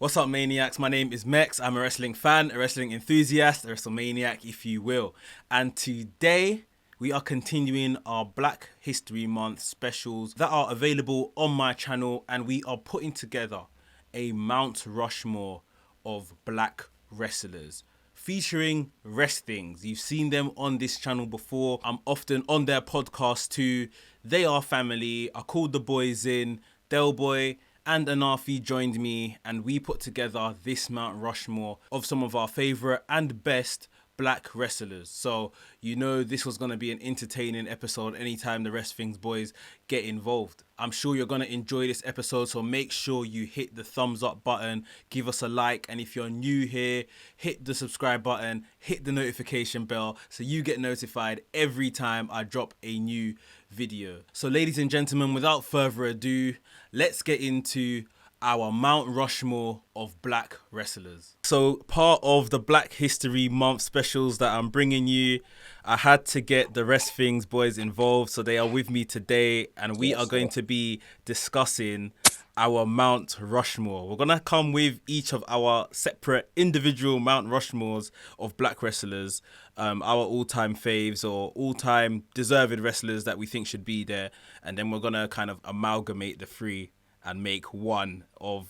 What's up, Maniacs? My name is Mex. I'm a wrestling fan, a wrestling enthusiast, a WrestleManiac, if you will. And today, we are continuing our Black History Month specials that are available on my channel, and we are putting together a Mount Rushmore of black wrestlers featuring Wresthings. You've seen them on this channel before. I'm often on their podcast too. They are family. I called the boys in. Del Boy and Anafi joined me, and we put together this Mount Rushmore of some of our favourite and best black wrestlers. So you know this was going to be an entertaining episode anytime the Wresthings boys get involved. I'm sure you're going to enjoy this episode, so make sure you hit the thumbs up button, give us a like, and if you're new here, hit the subscribe button, hit the notification bell so you get notified every time I drop a new video. So ladies and gentlemen, without further ado, let's get into our Mount Rushmore of black wrestlers. So part of the Black History Month specials that I'm bringing you, I had to get the Wresthings boys involved, so they are with me today, and we are going to be discussing our Mount Rushmore. We're gonna come with each of our separate individual Mount Rushmores of black wrestlers, our all-time faves or all-time deserved wrestlers that we think should be there, and then we're gonna kind of amalgamate the three and make one of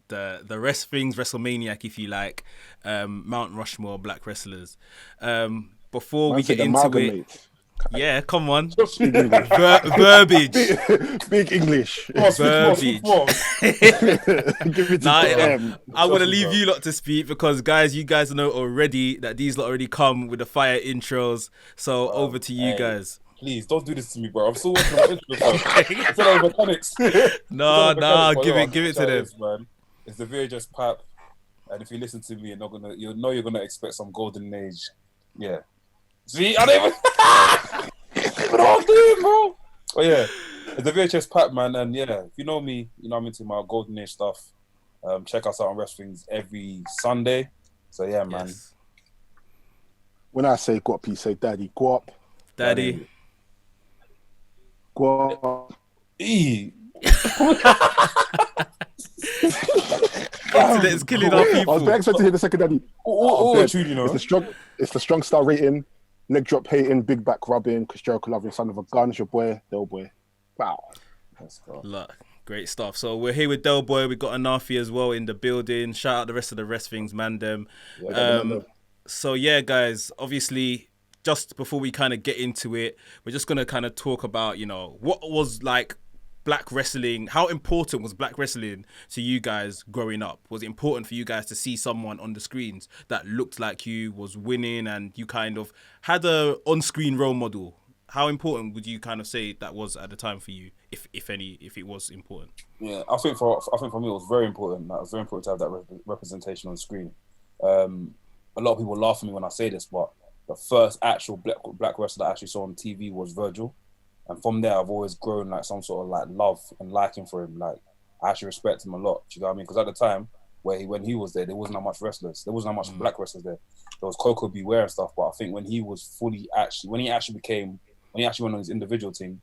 the Wresthings WrestleManiac, if you like, Mount Rushmore black wrestlers. Before we get into it, yeah, come on, verbiage, big English, verbiage. Give it to I'm gonna leave you lot to speak because, guys, you guys know already that these lot already come with the fire intros. So over to you guys. Please don't do this to me, bro. I'm still working on intro. It's like mechanics. No, give it to them, man. It's the VHS pipe, and if you listen to me, you'll know you're gonna expect some golden age. Yeah. See, I don't even what I'm doing, bro. Oh yeah, it's the VHS pipe, man, and yeah, if you know me, you know I'm into my golden age stuff. Check us out on Wresthings every Sunday. So yeah, man. Yes. When I say guap, you say daddy. Guap. Daddy. Guap. Internet's killing our people. I was very excited to hear the second daddy. You know. It's the strong star rating, leg drop hating, big back rubbing, Chris Jericho loving, son of a gun, it's your boy, Del Boy. Wow. Let's go. Look, great stuff. So we're here with Del Boy. We got Anafi as well in the building. Shout out the rest of the Wresthings, man. So yeah, guys, obviously, just before we kind of get into it, we're just gonna kind of talk about, you know, what was like black wrestling. How important was black wrestling to you guys growing up? Was it important for you guys to see someone on the screens that looked like you, was winning, and you kind of had a on-screen role model? How important would you kind of say that was at the time for you, if it was important? Yeah, I think for me it was very important. It was very important to have that representation on screen. A lot of people laugh at me when I say this, but the first actual black wrestler I actually saw on TV was Virgil. And from there, I've always grown like some sort of like love and liking for him. Like I actually respect him a lot. Do you know what I mean? Because at the time when he was there wasn't that much wrestlers. There wasn't that much black wrestlers there. There was Coco Beware and stuff. But I think when he actually went on his individual team,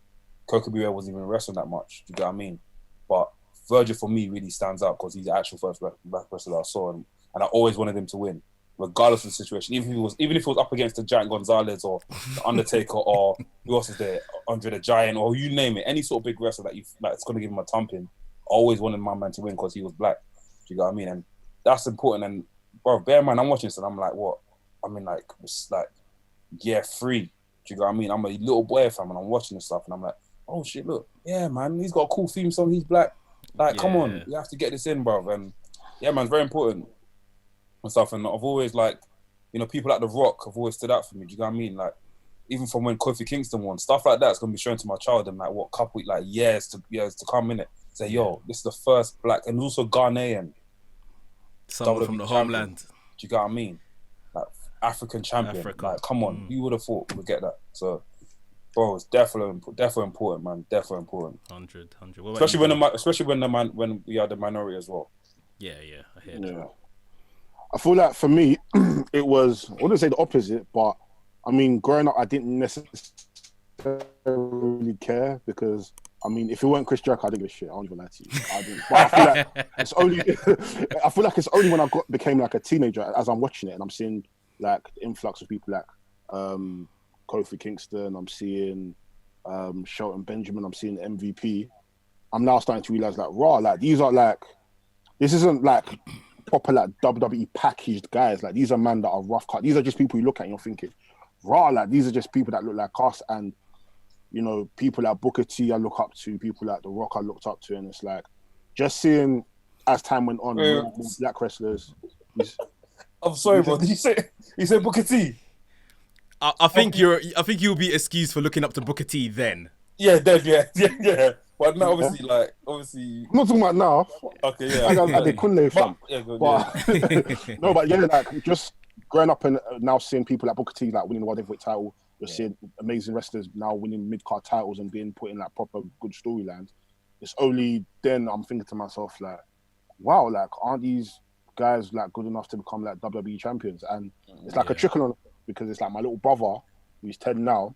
Coco Beware wasn't even wrestling that much. Do you know what I mean? But Virgil for me really stands out because he's the actual first black wrestler I saw, and I always wanted him to win, regardless of the situation. Even if he was up against the Giant Gonzalez or the Undertaker or who else is there, Andre the Giant, or you name it, any sort of big wrestler that's going to give him a thumping. I always wanted my man to win because he was black. Do you know what I mean? And that's important. And bro, bear in mind, I'm watching this and I'm like, what? I mean, like, it's like year 3. Do you know what I mean? I'm a little boy fam, and I'm watching this stuff, and I'm like, oh shit, look, yeah, man, he's got a cool theme song. He's black. Like, come on, you have to get this in, bro. And yeah, man, it's very important and stuff. And I've always, like, you know, people like The Rock have always stood out for me. Do you know what I mean? Like, even from when Kofi Kingston won, stuff like that's gonna be shown to my child in like what couple years to come in it. Say, yo, this is the first black, and also Ghanaian, someone from the homeland. Do you know what I mean? Like African champion. Like, come on, you would have thought we'd get that. So, bro, it's definitely important, man. Definitely important. 100. Especially when we are the minority as well. Yeah, I hear that. Yeah. I feel like for me, it was, I wouldn't say the opposite, but I mean, growing up, I didn't necessarily care because I mean, if it weren't Chris Jericho, I didn't give a shit. I don't even lie to you. I didn't. But I feel like it's only. I feel like it's only when became like a teenager, as I'm watching it, and I'm seeing like the influx of people like Kofi Kingston. I'm seeing Shelton Benjamin. I'm seeing MVP. I'm now starting to realize like, raw, like these are like, this isn't like proper like WWE packaged guys. Like these are men that are rough cut. These are just people you look at and you're thinking, raw, like these are just people that look like us. And you know, people like Booker T I look up to, people like The Rock I looked up to, and it's like just seeing as time went on, more black wrestlers. I'm sorry, bro. Did you say Booker T? I think you'll be excused for looking up to Booker T then. Yeah, yeah. But now, obviously, I'm not talking about now. Okay, yeah. I did Kunle fam. Yeah. No, but yeah, like just growing up and now seeing people like Booker T like winning the world heavyweight title. You're seeing amazing wrestlers now winning mid-card titles and being put in like proper good storylines. It's only then I'm thinking to myself like, wow, like aren't these guys like good enough to become like WWE champions? And it's like a trickle on, because it's like my little brother, who's 10 now,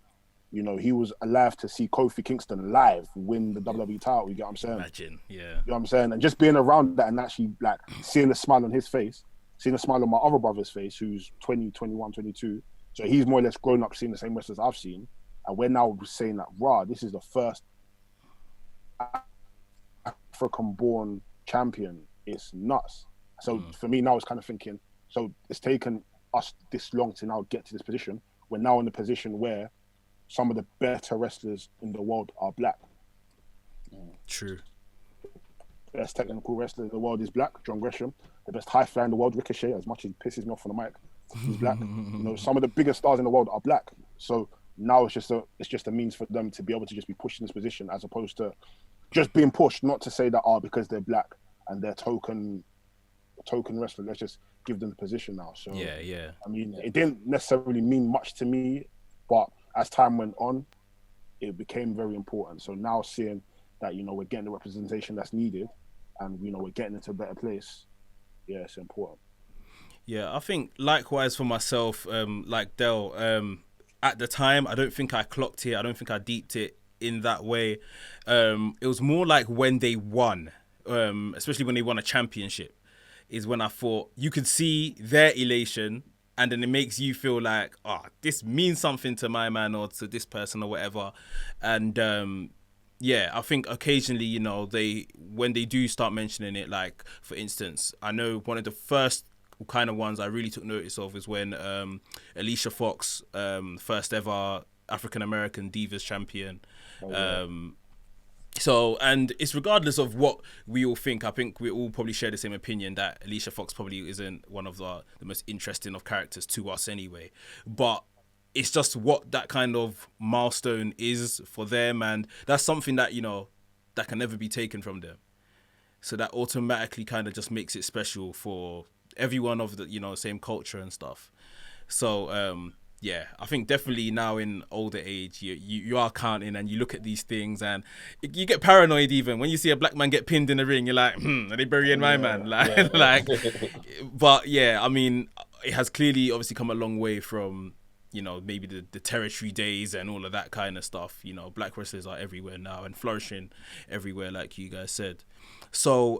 you know, he was alive to see Kofi Kingston live win the WWE title. You get what I'm saying? Imagine, yeah. You know what I'm saying? And just being around that and actually like seeing the smile on his face, seeing the smile on my other brother's face, who's 20, 21, 22. So he's more or less grown up seeing the same wrestlers I've seen. And we're now saying that, rah, this is the first African-born champion. It's nuts. So for me now, it's kind of thinking, so it's taken us this long to now get to this position. We're now in the position where some of the better wrestlers in the world are black. True. Best technical wrestler in the world is black, John Gresham. The best high flyer in the world, Ricochet, as much as he pisses me off on the mic, he's black. You know, some of the biggest stars in the world are black. So now it's just a means for them to be able to just be pushed in this position, as opposed to just being pushed. Not to say that because they're black and they're token wrestler, let's just give them the position now. So yeah. I mean, it didn't necessarily mean much to me, but as time went on, it became very important. So now seeing that, you know, we're getting the representation that's needed, and you know, we're getting into a better place. Yeah, it's important. Yeah, I think likewise for myself, like Del, at the time, I don't think I clocked it. I don't think I deeped it in that way. It was more like when they won, especially when they won a championship, is when I thought you could see their elation, and then it makes you feel like, this means something to my man or to this person or whatever. And yeah, I think occasionally, you know, when they do start mentioning it, like for instance, I know one of the first kind of ones I really took notice of is when Alicia Fox, first ever African American Divas champion. So, and it's regardless of what we all think, I think we all probably share the same opinion that Alicia Fox probably isn't one of the most interesting of characters to us anyway. But it's just what that kind of milestone is for them, and that's something that, you know, that can never be taken from them. So that automatically kind of just makes it special for everyone of the, you know, same culture and stuff. So yeah, I think definitely now in older age, you are counting and you look at these things and you get paranoid even when you see a black man get pinned in the ring. You're like, are they burying my man? Like, but yeah, I mean, it has clearly obviously come a long way from, you know, maybe the territory days and all of that kind of stuff. You know, black wrestlers are everywhere now and flourishing everywhere, like you guys said. So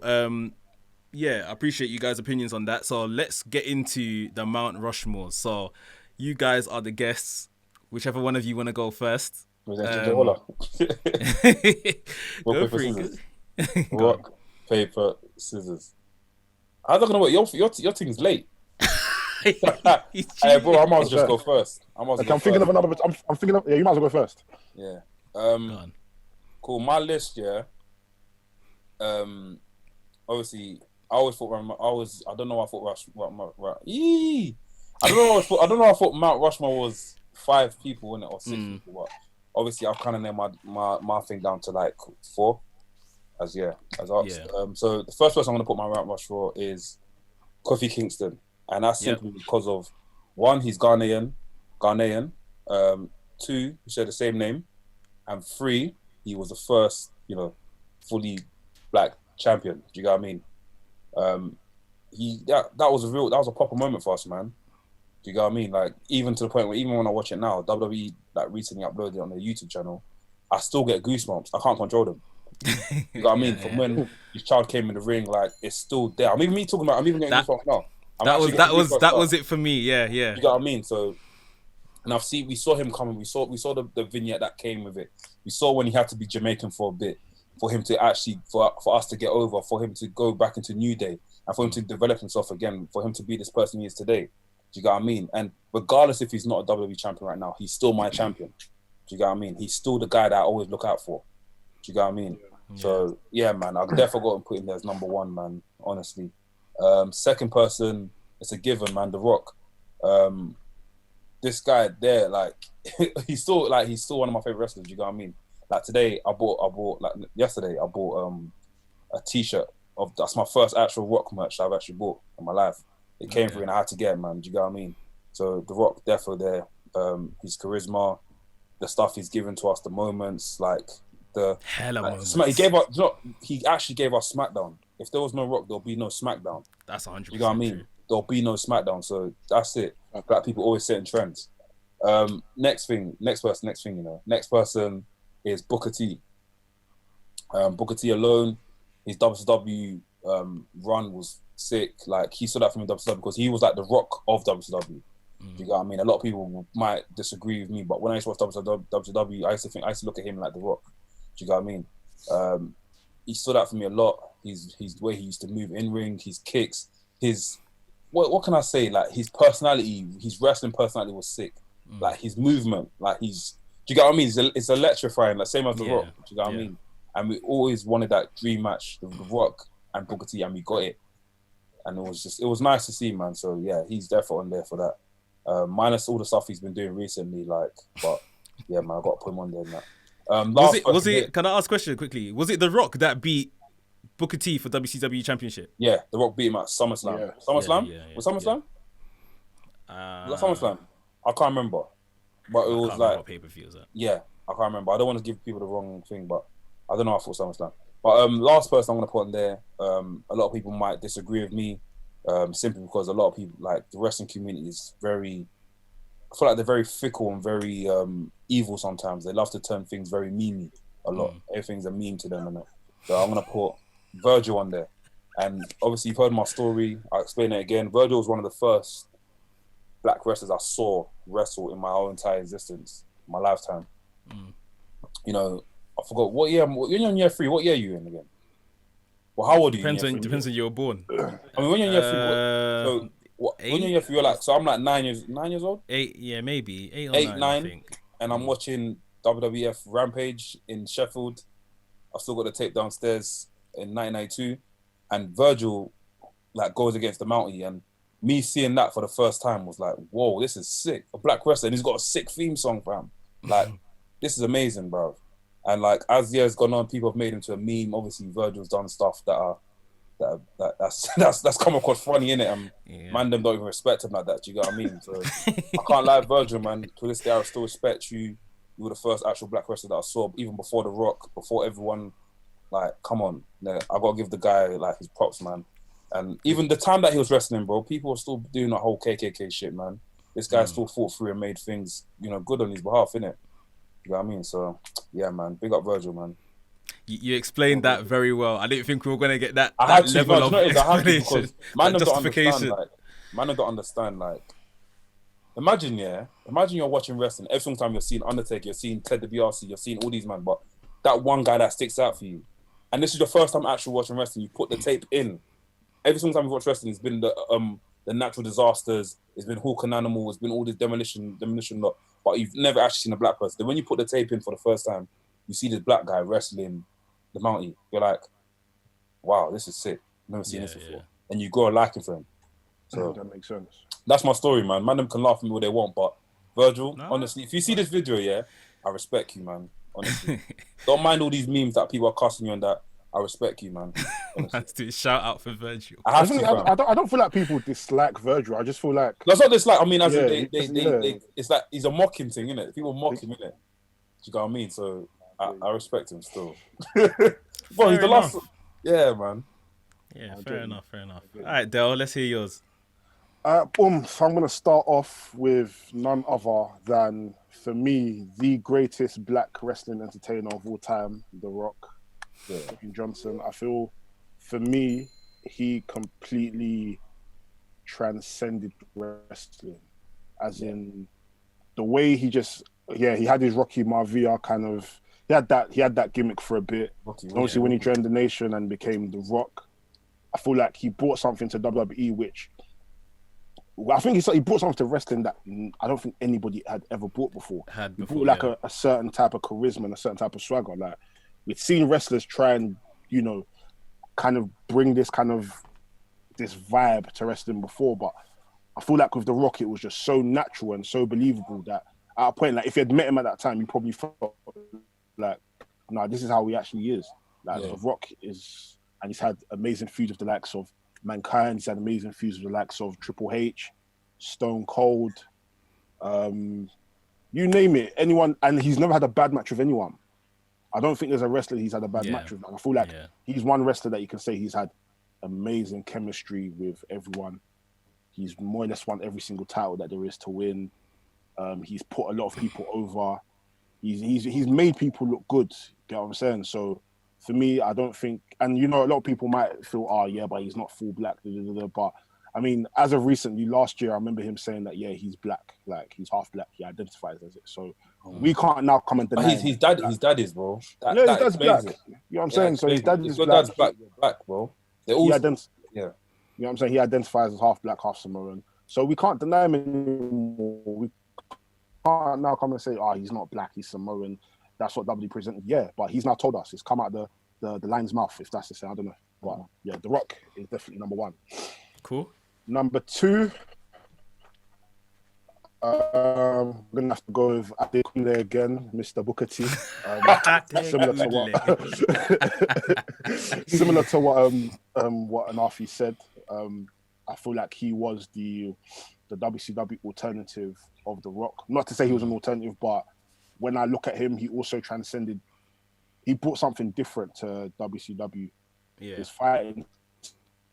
yeah, I appreciate you guys' opinions on that. So let's get into the Mount Rushmore. So you guys are the guests. Whichever one of you want to go first. Rock, paper, scissors. Rock, paper, scissors. How's that gonna work? Your thing's late. Hey, bro, I might as well just go first. I'm thinking of another. I'm thinking of. Yeah, you might as well go first. Yeah. Cool. My list. Yeah. Obviously, I always thought. I don't know. I thought I don't know. I thought Mount Rushmore was 5 people in it or 6 people. But obviously, I've kind of named my thing down to like 4. As asked. Yeah. So the first person I'm going to put my Mount Rushmore is Kofi Kingston, and that's simply because of 1, he's Ghanaian. 2, he shared the same name, and 3, he was the first, you know, fully black champion. Do you get what I mean? That was a proper moment for us, man. Do you get what I mean? Like, even to the point where even when I watch it now, WWE like recently uploaded it on their YouTube channel, I still get goosebumps. I can't control them. You know what I mean? From when his child came in the ring, like it's still there. I'm even getting goosebumps now. That was it for me. Yeah. You know what I mean? So, and we saw him coming. We saw the vignette that came with it. We saw when he had to be Jamaican for a bit, for him to actually for us to get over, for him to go back into New Day, and for him to develop himself again, for him to be this person he is today. Do you get what I mean? And regardless if he's not a WWE champion right now, he's still my champion. Do you get what I mean? He's still the guy that I always look out for. Do you get what I mean? Yeah. So yeah, man, I've definitely got him put in there as number one, man. Honestly, second person, it's a given, man. The Rock. This guy there, like he's still one of my favorite wrestlers. You know what I mean? Like today, yesterday I bought a T-shirt that's my first actual Rock merch I've actually bought in my life. It came through and I had to get it, man. Do you know what I mean? So the Rock, definitely there. His charisma, the stuff he's given to us, the moments, like the hella moments. He actually gave us SmackDown. If there was no Rock, there'll be no SmackDown. That's 100%. You know what I mean? True. There'll be no SmackDown. So that's it. Black people always setting trends. Next person. Next person is Booker T. Booker T alone, his WCW run was sick. Like he stood out for me in WCW because he was like the Rock of WCW. You know what I mean? A lot of people might disagree with me, but when I used to watch WCW, I used to look at him like the Rock. Do you know what I mean? He stood out for me a lot. His way he used to move in ring, his kicks, his what can I say? Like his personality, his wrestling personality was sick. Like his movement, like do you get what I mean? It's electrifying, like same as the Rock. Do you get what I mean? And we always wanted that dream match, the Rock and Booker T, and we got it. And it was nice to see, man. So yeah, he's definitely on there for that. Minus all the stuff he's been doing recently, like, but yeah, man, I got to put him on there. That. Was it? Can I ask a question quickly? Was it The Rock that beat Booker T for WCW Championship? Yeah, The Rock beat him at SummerSlam. Yeah. SummerSlam? Yeah. Was SummerSlam? Was that SummerSlam? I can't remember, but it was like pay-per-view was that? Yeah, I can't remember. I don't want to give people the wrong thing, but I don't know. I thought SummerSlam. But last person I'm going to put in there. A lot of people might disagree with me, simply because a lot of people, like the wrestling community, is very. I feel like they're very fickle and very evil sometimes. They love to turn things very memey a lot. Everything's a meme to them, innit? So I'm going to put Virgil on there. And obviously you've heard my story. I'll explain it again. Virgil was one of the first black wrestlers I saw wrestle in my whole entire existence, my lifetime. You know, I forgot what year. You're in year 3. What year are you in again? Well, how old are you? Depends when you were born. I mean, when you're in year 3, when you're in year 3, you're like, so I'm like 9 years old. 8, yeah, maybe 8 or 9. I think. And I'm watching WWF Rampage in Sheffield. I've still got the tape downstairs in 1992, and Virgil like goes against the Mountie, and me seeing that for the first time was like, whoa, this is sick. A black wrestler, and he's got a sick theme song, fam. Like, this is amazing, bro. And like, as the years gone on, people have made him to a meme. Obviously, Virgil's done stuff that's come across funny, innit? And man, them don't even respect him like that. Do you get what I mean? So I can't lie, Virgil, man. To this day, I still respect you. You were the first actual black wrestler that I saw, even before The Rock, before everyone. Like, come on, I gotta give the guy like his props, man. And even the time that he was wrestling, bro, people were still doing that whole KKK shit, man. This guy still fought through and made things, good on his behalf, innit? You know what I mean? So, yeah, man. Big up Virgil, man. You explained that very well. I didn't think we were going to get that level of explanation. Man don't understand, like, imagine you're watching wrestling. Every single time you're seeing Undertaker, you're seeing Ted DiBiase, you're seeing all these men, but that one guy that sticks out for you. And this is your first time actually watching wrestling. You put the tape in. Every single time you watch wrestling, it's been the natural disasters, it's been Hawk and Animal, it's been all this demolition lot, but you've never actually seen a black person. Then when you put the tape in for the first time, you see this black guy wrestling the Mountie. You're like, wow, this is sick. Never seen this before. And you grow a liking for him. So that makes sense. That's my story, man. Man, them can laugh at me what they want, but Virgil, honestly, if you see this video, I respect you, man. Honestly, don't mind all these memes that people are casting you on that. I respect you, man. Let's do a shout out for Virgil. I don't feel like people dislike Virgil. I just feel like that's not dislike. I mean, as it's like he's a mocking thing, isn't it? People mock him, innit? Do you know what I mean? So I respect him still. Bro, he's the last. Yeah, man. Yeah, fair enough. All right, Del, let's hear yours. Boom. So I'm gonna start off with none other than, for me, the greatest black wrestling entertainer of all time, The Rock, Dwayne Johnson. I feel, for me, he completely transcended wrestling, as in the way he just, he had his Rocky Maivia kind of, he had that gimmick for a bit. Obviously, when he joined the Nation and became The Rock, I feel like he brought something to WWE, which I think he brought something to wrestling that I don't think anybody had ever brought before. He brought like a certain type of charisma and a certain type of swagger. Like, we've seen wrestlers try and, you know, kind of bring this vibe to wrestling before, but I feel like with The Rock, it was just so natural and so believable that at a point, like, if you had met him at that time, you probably felt like, nah, this is how he actually is. Like, The Rock is, and he's had amazing feuds with the likes of Mankind. He's had amazing feuds with the likes of Triple H, Stone Cold, you name it, anyone, and he's never had a bad match with anyone. I don't think there's a wrestler he's had a bad match with. I feel like he's one wrestler that you can say he's had amazing chemistry with everyone. He's more or less won every single title that there is to win. He's put a lot of people over. He's made people look good. You know what I'm saying? So for me, I don't think, and you know, a lot of people might feel, oh yeah, but he's not full black. But I mean, as of recently, last year, I remember him saying that, yeah, he's black, like he's half black. He identifies as it. So we can't now come and deny. His dad is, bro. His dad's black. You know what I'm saying? So his dad is black. Dad's black, bro. They're all, you know what I'm saying? He identifies as half black, half Samoan. So we can't deny him anymore. We can't now come and say, oh, he's not black, he's Samoan. That's what WWE presented. Yeah, but he's now told us. It's come out the lion's mouth, if that's to say. I don't know. But yeah, The Rock is definitely number one. Cool. Number two, I'm gonna have to go with Adekunle again, Mr. Booker T. Similar to what Anafi said. I feel like he was the WCW alternative of The Rock. Not to say he was an alternative, but when I look at him, he also transcended. He brought something different to WCW. Yeah. His fighting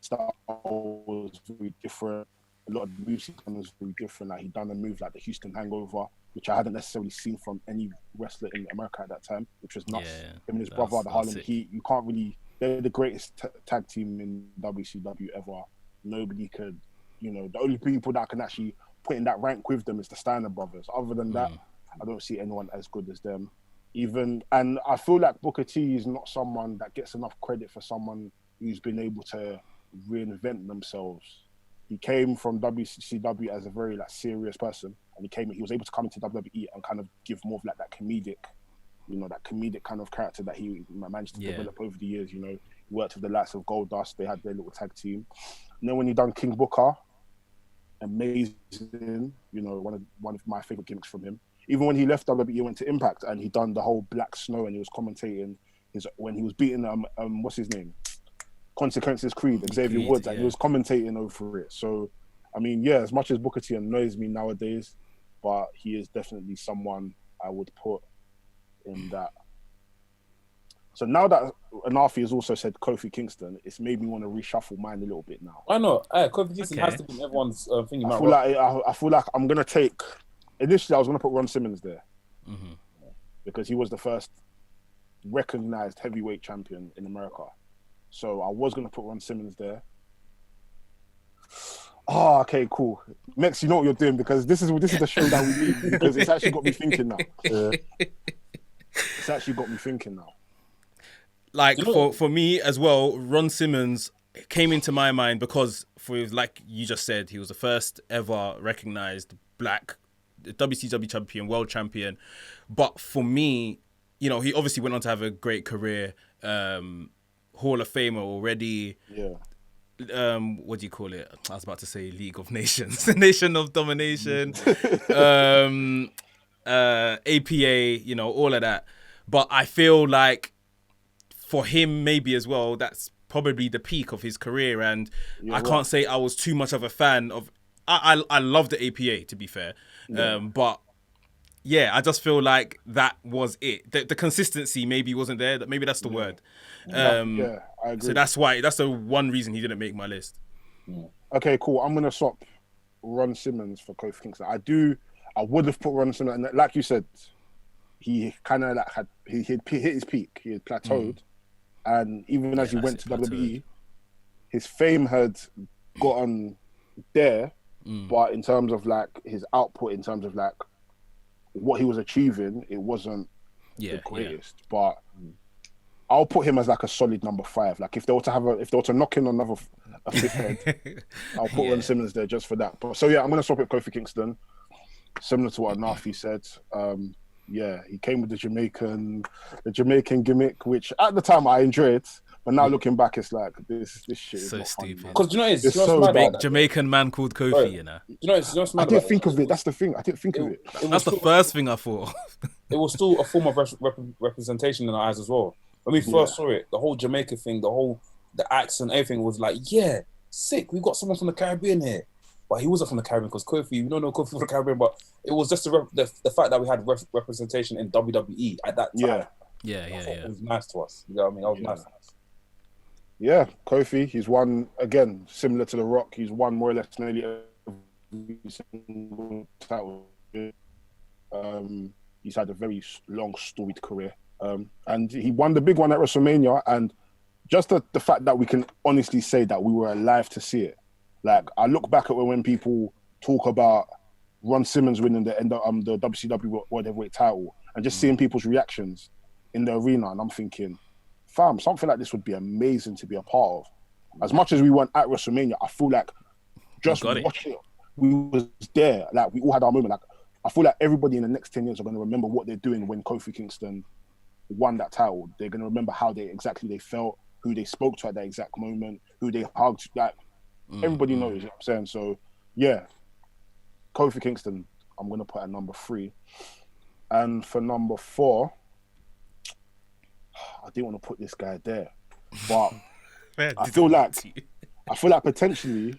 style was very different. A lot of the moves he done was very different. Like, he done a move like the Houston Hangover, which I hadn't necessarily seen from any wrestler in America at that time, which was nuts. Yeah, Him and his brother, the Harlem Heat. You can't really. They're the greatest tag team in WCW ever. Nobody could, you know, the only people that can actually put in that rank with them is the Steiner brothers. Other than that, I don't see anyone as good as them. And I feel like Booker T is not someone that gets enough credit for someone who's been able to reinvent themselves. He came from WCW as a very serious person, and he was able to come into WWE and kind of give more of that comedic, that comedic kind of character that he managed to develop over the years. You know, he worked with the likes of Goldust. They had their little tag team. And then when he done King Booker, amazing. You know, one of my favorite gimmicks from him. Even when he left WWE, went to Impact, and he done the whole Black Snow, and he was commentating when he was beating what's his name, Consequences Creed, Xavier Woods, and he was commentating over it. So, I mean, yeah, as much as Booker T annoys me nowadays, but he is definitely someone I would put in that. So now that Anafi has also said Kofi Kingston, it's made me want to reshuffle mine a little bit now. I know. Kofi Kingston has to be everyone's thing. I feel like I'm gonna take. Initially, I was gonna put Ron Simmons there because he was the first recognized heavyweight champion in America. So I was gonna put Ron Simmons there. Oh, okay, cool. Next, you know what you're doing, because this is the show that we need, because it's actually got me thinking now. It's actually got me thinking now. Like, for me as well, Ron Simmons came into my mind because, like you just said, he was the first ever recognized black WCW champion, world champion. But for me, you know, he obviously went on to have a great career, Hall of Famer already. Yeah. What do you call it? I was about to say League of Nations, Nation of Domination, APA, you know, all of that. But I feel like for him, maybe as well, that's probably the peak of his career. And I can't say I was too much of a fan of. I love the APA, to be fair, but yeah, I just feel like that was it. The consistency maybe wasn't there. Maybe that's the word. I agree. So that's the one reason he didn't make my list. Okay, cool. I'm gonna swap Ron Simmons for Kofi Kingston. I would have put Ron Simmons, and like you said, he kind of like he hit his peak. He had plateaued, and even as he went to WWE, his fame had gotten there, but in terms of like his output, in terms of like what he was achieving, it wasn't the greatest. But I'll put him as like a solid number 5. Like if they were to knock in another a fifth head, I'll put Ron Simmons there just for that. But so I'm gonna swap it Kofi Kingston, similar to what Nafi said. He came with the Jamaican gimmick, which at the time I enjoyed, but now looking back, it's like this shit is so not stupid. Because you know it's so big Jamaican man called Kofi. Right. You know, I didn't think of it. That's the thing. I didn't think of it. That's the first thing I thought. It was still a form of representation in our eyes as well. When we first saw it, the whole Jamaica thing, the accent, everything was like, sick. We got someone from the Caribbean here. But he wasn't from the Caribbean because Kofi, we don't know Kofi from the Caribbean, but it was just the fact that we had representation in WWE at that time. It was nice to us. You know what I mean? That was nice to us. Yeah, Kofi, he's won, again, similar to The Rock, he's won more or less nearly every single title. He's had a very long, storied career. And he won the big one at WrestleMania, and just the fact that we can honestly say that we were alive to see it. Like, I look back at when people talk about Ron Simmons winning the WCW World Heavyweight title and just seeing people's reactions in the arena, and I'm thinking, fam, something like this would be amazing to be a part of. As much as we weren't at WrestleMania, I feel like just watching it, we was there. Like, we all had our moment. Like, I feel like everybody in the next 10 years are going to remember what they're doing when Kofi Kingston won that title. They're going to remember how they felt, who they spoke to at that exact moment, who they hugged. Like, everybody knows, you know what I'm saying? So, yeah, Kofi Kingston, I'm going to put at number 3. And for number 4, I didn't want to put this guy there, but Man, I feel like potentially,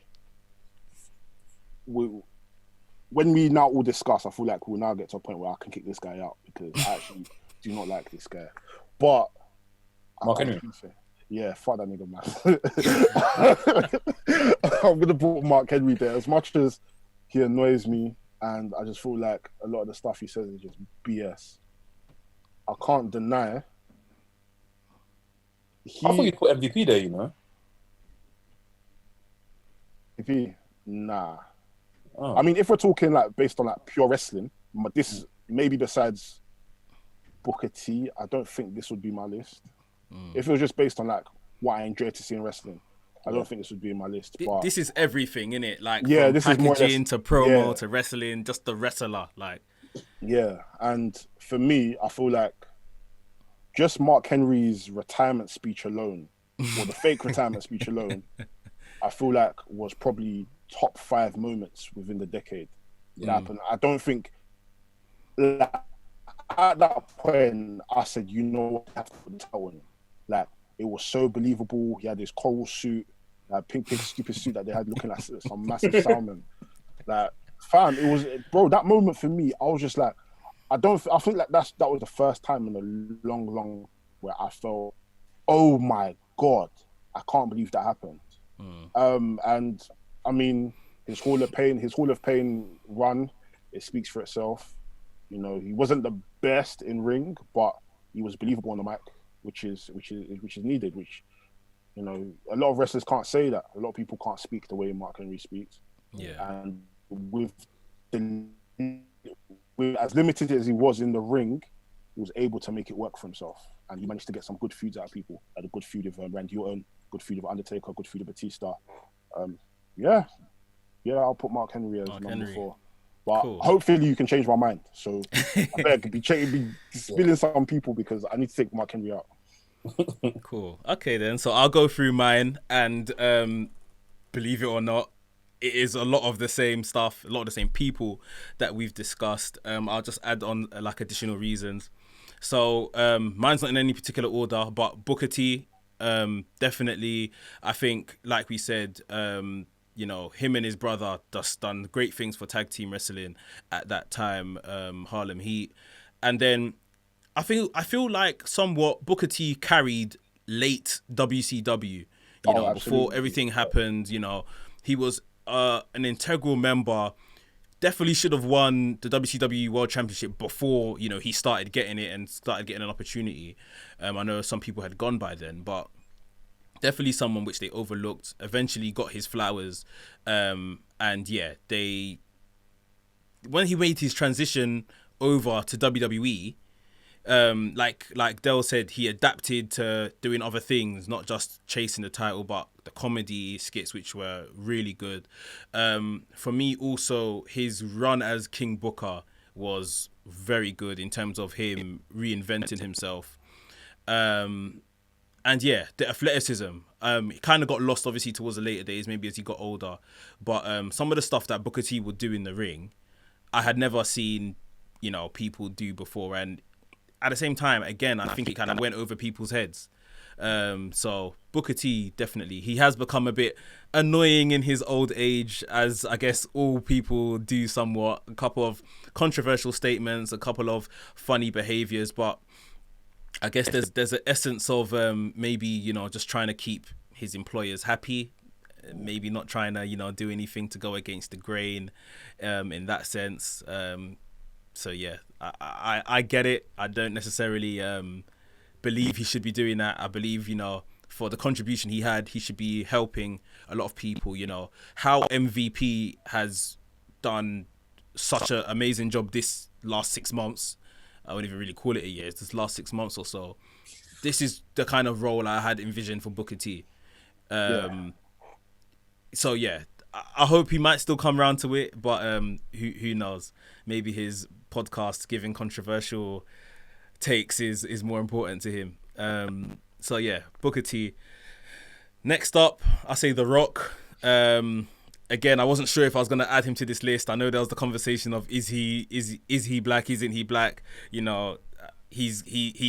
when we now all discuss, I feel like we'll now get to a point where I can kick this guy out because I actually do not like this guy. But Mark Henry. Yeah, fuck that nigga, man. I'm gonna put Mark Henry there. As much as he annoys me, and I just feel like a lot of the stuff he says is just BS. I can't deny. I thought you put MVP there, you know. MVP, nah. Oh. I mean, if we're talking like based on like pure wrestling, this maybe besides Booker T, I don't think this would be my list. If it was just based on like what I enjoy to see in wrestling, I don't think this would be in my list. But this is everything, innit? Like, yeah, from this packaging is more or less, to promo to wrestling, just the wrestler, like. Yeah, and for me, I feel like just Mark Henry's retirement speech alone, or the fake retirement speech alone, I feel like was probably top 5 moments within the decade that happened. I don't think like, at that point I said, you know what, I have to put the title on. Like, it was so believable. He had his coral suit, like pink stupid suit that they had looking like some massive salmon. Like, fam, it was, bro, that moment for me, I was just like, I think like that was the first time in a long where I felt, oh my God, I can't believe that happened. And I mean, his Hall of Pain run, it speaks for itself. You know, he wasn't the best in ring, but he was believable on the mic, which is needed. Which, you know, a lot of wrestlers can't say that. A lot of people can't speak the way Mark Henry speaks. Yeah. And with as limited as he was in the ring, he was able to make it work for himself, and he managed to get some good feuds out of people. Had a good feud with Randy Orton, good feud with Undertaker, good feud with Batista. I'll put Mark Henry as number 4. But hopefully you can change my mind. So I better be spilling some people because I need to take Mark Henry out. Cool. Okay then. So I'll go through mine, and believe it or not, it is a lot of the same stuff, a lot of the same people that we've discussed. I'll just add on like additional reasons. So mine's not in any particular order, but Booker T, definitely. I think, like we said, you know, him and his brother just done great things for tag team wrestling at that time, Harlem Heat. And then I feel like somewhat Booker T carried late WCW, you know, before everything happened. You know, he was an integral member. Definitely should have won the WCW World Championship before, you know, he started getting it and started getting an opportunity. I know some people had gone by then, but definitely someone which they overlooked. Eventually got his flowers, and yeah, when he made his transition over to WWE, like Del said, he adapted to doing other things, not just chasing the title, but the comedy skits, which were really good. For me, also, his run as King Booker was very good in terms of him reinventing himself. And yeah, the athleticism. He kind of got lost, obviously, towards the later days, maybe as he got older. But some of the stuff that Booker T would do in the ring, I had never seen, you know, people do before. And at the same time, again, I think it kind of went over people's heads. So Booker T, definitely. He has become a bit annoying in his old age, as I guess all people do somewhat. A couple of controversial statements, a couple of funny behaviors, but I guess there's an essence of maybe, you know, just trying to keep his employers happy, maybe not trying to, you know, do anything to go against the grain in that sense. So yeah, I get it. I don't necessarily believe he should be doing that. I believe, you know, for the contribution he had, he should be helping a lot of people. You know, how MVP has done such an amazing job this last 6 months. I wouldn't even really call it a year. It's this last 6 months or so. This is the kind of role I had envisioned for Booker T. So yeah, I hope he might still come around to it, but who knows? Maybe his podcast giving controversial takes is more important to him. So yeah, Booker T. Next up, I say The Rock. Again, I wasn't sure if I was going to add him to this list. I know there was the conversation of is he black? Isn't he black? You know, he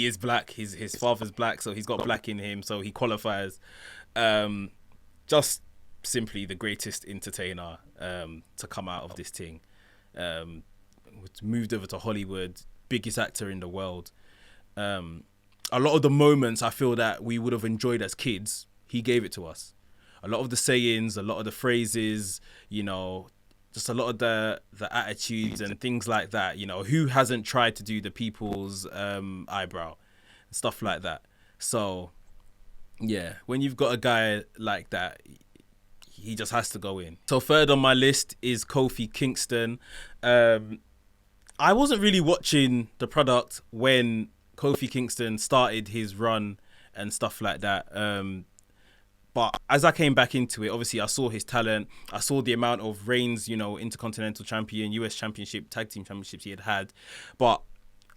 is black. His father's black, so he's got black in him, so he qualifies. Just simply the greatest entertainer to come out of this thing. Moved over to Hollywood, biggest actor in the world. A lot of the moments I feel that we would have enjoyed as kids, he gave it to us. A lot of the sayings, a lot of the phrases, you know, just a lot of the attitudes and things like that. You know, who hasn't tried to do the people's eyebrow, stuff like that. So yeah, when you've got a guy like that, he just has to go in. So third on my list is Kofi Kingston. I wasn't really watching the product when Kofi Kingston started his run and stuff like that. But as I came back into it, obviously I saw his talent. I saw the amount of reigns, you know, Intercontinental Champion, US Championship, Tag Team Championships he had. But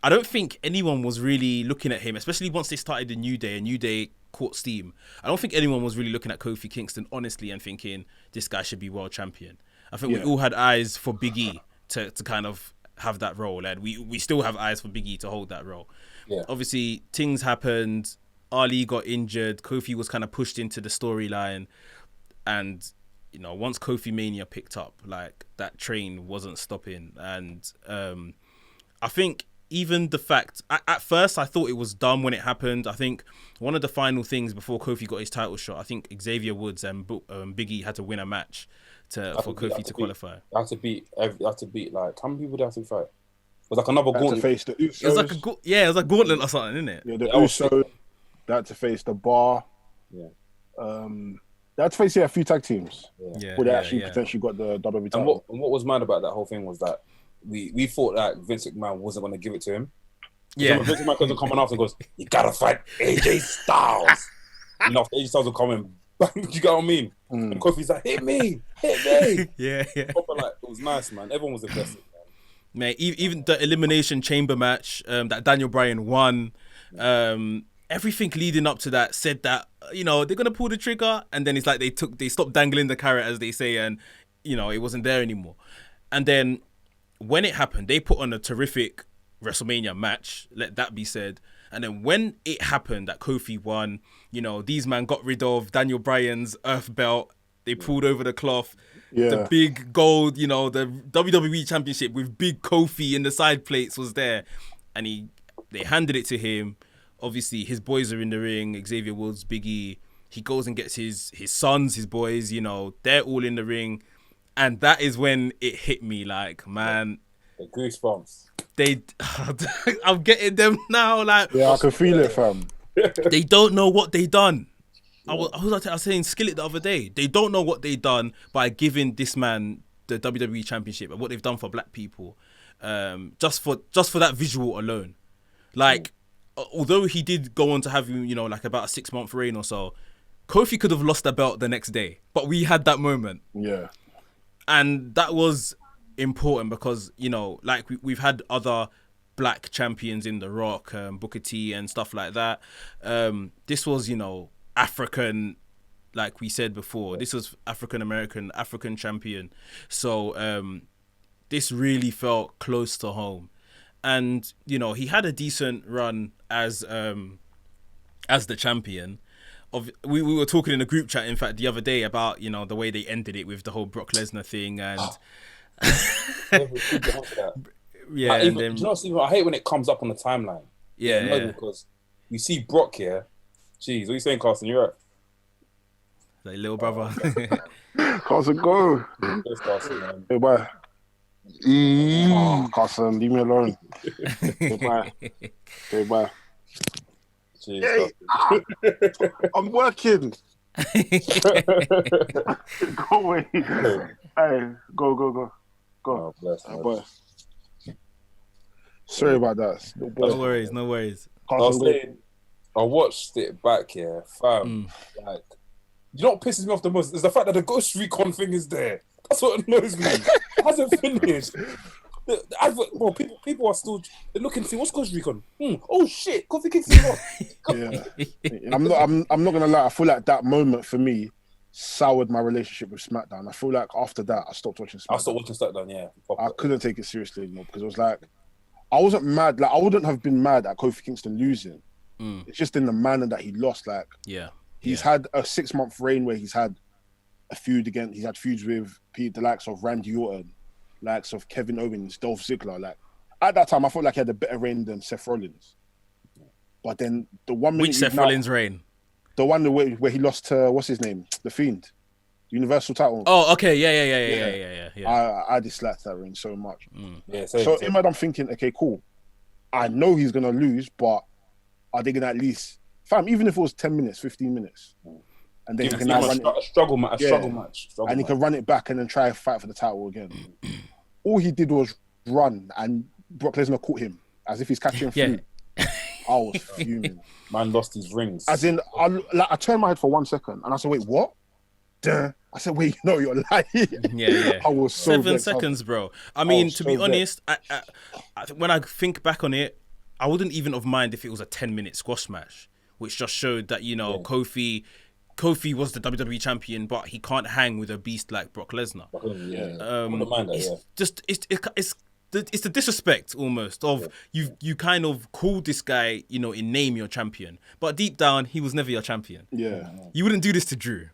I don't think anyone was really looking at him, especially once they started the New Day and New Day caught steam. I don't think anyone was really looking at Kofi Kingston, honestly, and thinking this guy should be world champion. I think we all had eyes for Big E to kind of have that role. And we still have eyes for Big E to hold that role. Yeah. Obviously, things happened. Ali got injured. Kofi was kind of pushed into the storyline. And, you know, once Kofi Mania picked up, like, that train wasn't stopping. And I think even the fact, at first I thought it was dumb when it happened. I think one of the final things before Kofi got his title shot, I think Xavier Woods and Big E had to win a match for Kofi to qualify. I had to beat like, how many people did I have to fight? It was like another gauntlet. To face the Usos. It was like it was like gauntlet or something, isn't it? Yeah, the Usos. They had to face the Bar. Yeah. They had to face a few tag teams. Yeah. Where they actually potentially got the WWE title. And what was mad about that whole thing was that we thought that Vince McMahon wasn't going to give it to him. Yeah. Vince McMahon comes coming after and goes, "You gotta fight AJ Styles." And after AJ Styles will come in, you get what I mean? And Kofi's like, "Hit me." Yeah. Proper, like, it was nice, man. Everyone was invested, man. Mate, even the Elimination Chamber match that Daniel Bryan won, everything leading up to that said that, you know, they're gonna pull the trigger, and then it's like they stopped dangling the carrot, as they say, and, you know, it wasn't there anymore. And then when it happened, they put on a terrific WrestleMania match, let that be said. And then when it happened that Kofi won, you know, these man got rid of Daniel Bryan's Earth belt. They pulled over the cloth, the big gold, you know, the WWE Championship with big Kofi in the side plates was there. And they handed it to him. Obviously, his boys are in the ring, Xavier Woods, Big E. He goes and gets his sons, his boys, you know, they're all in the ring. And that is when it hit me, like, man, The goosebumps. I'm getting them now, like, Yeah, I can feel it, fam. they don't know what they done. I was saying Skillet the other day. They don't know what they done by giving this man the WWE Championship and what they've done for black people, just for that visual alone. Like, although he did go on to have, you know, like about a 6-month reign or so, Kofi could have lost the belt the next day, but we had that moment. Yeah. And that was important because, you know, like we've had other black champions in The Rock, Booker T and stuff like that. This was, you know, African, like we said before, this was African champion. So this really felt close to home. And, you know, he had a decent run as the champion. We were talking in a group chat, in fact, the other day about, you know, the way they ended it with the whole Brock Lesnar thing and yeah. And then, you know, Steve, I hate when it comes up on the timeline. Yeah. Because you see Brock here. Jeez, what are you saying, Carson? You're right. Like, little brother. Carson, go. Yes, Carson, man. Hey, bye. Carson, leave me alone. Hey, bye. Hey, bye. Jeez, hey, I'm working. Go away. Hey, go. Oh, bless, boy. Sorry about that. No worries. I watched it back here, fam. Like, you know what pisses me off the most is the fact that the Ghost Recon thing is there. That's what annoys me. It hasn't finished. Well, people are still looking to see what's Ghost Recon. Oh shit, Kofi Kingston lost. Yeah. I'm not gonna lie. I feel like that moment for me soured my relationship with SmackDown. I feel like after that I stopped watching SmackDown. I stopped watching SmackDown. Yeah, I couldn't take it seriously anymore because it was like I wasn't mad. Like I wouldn't have been mad at Kofi Kingston losing. It's just in the manner that he lost. Like he's had a 6-month reign where he's had a feud again. He's had feuds with the likes of Randy Orton, likes of Kevin Owens, Dolph Ziggler. Like at that time, I felt like he had a better reign than Seth Rollins. But then the one minute which Seth Rollins reign? The one where he lost to what's his name, The Fiend, Universal title. Oh, okay, yeah. I disliked that reign so much. Yeah. So in my head, I'm thinking, okay, cool. I know he's gonna lose, but are they gonna at least, fam? Even if it was 10 minutes, 15 minutes, and then he can now run a struggle match, and he can run it back and then try to fight for the title again. All he did was run, and Brock Lesnar caught him as if he's catching food. I was fuming. Man lost his rings. As in, I turned my head for 1 second, and I said, "Wait, what?" Duh. I said, "Wait, no, you're lying." Yeah. I was so 7 seconds, bro. I mean, to be honest, I when I think back on it, I wouldn't even have mind if it was a 10-minute squash match, which just showed that, you know, Kofi was the WWE champion, but he can't hang with a beast like Brock Lesnar. It's the disrespect almost of you kind of called this guy, you know, in name your champion, but deep down he was never your champion. You wouldn't do this to Drew.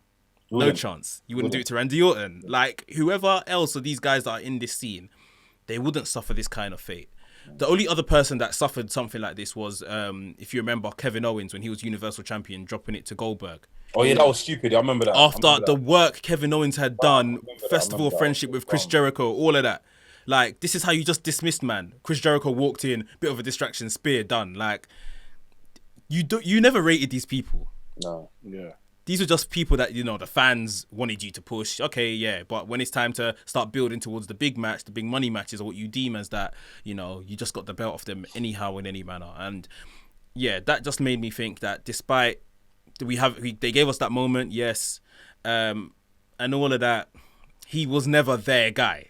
No chance. You wouldn't do it to Randy Orton. Like whoever else of these guys that are in this scene, they wouldn't suffer this kind of fate. The only other person that suffered something like this was, if you remember, Kevin Owens when he was Universal Champion, dropping it to Goldberg. Oh yeah, that was stupid. I remember that. After the work Kevin Owens had done, Festival of Friendship with Chris Jericho, all of that. Like, this is how you just dismissed, man. Chris Jericho walked in, bit of a distraction, spear, done. Like, you never rated these people. No. Yeah. These are just people that, you know, the fans wanted you to push. Okay, yeah, but when it's time to start building towards the big match, the big money matches, or what you deem as that, you know, you just got the belt off them anyhow in any manner. And yeah, that just made me think that despite they gave us that moment, yes, and all of that, he was never their guy.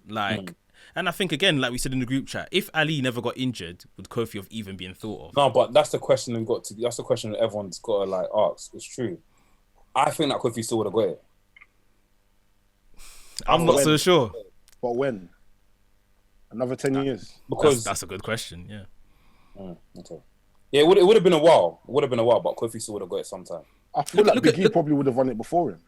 Like, and I think again, like we said in the group chat, if Ali never got injured, would Kofi have even been thought of? No, but that's the question that's the question that everyone's got to like ask. It's true. I think that Kofi still would have got it. I'm not so sure. But when? Another 10 years? Because that's a good question. Yeah. Okay. Yeah, it would have been a while. It would have been a while, but Kofi still would have got it sometime. I feel like Big E probably would have won it before him.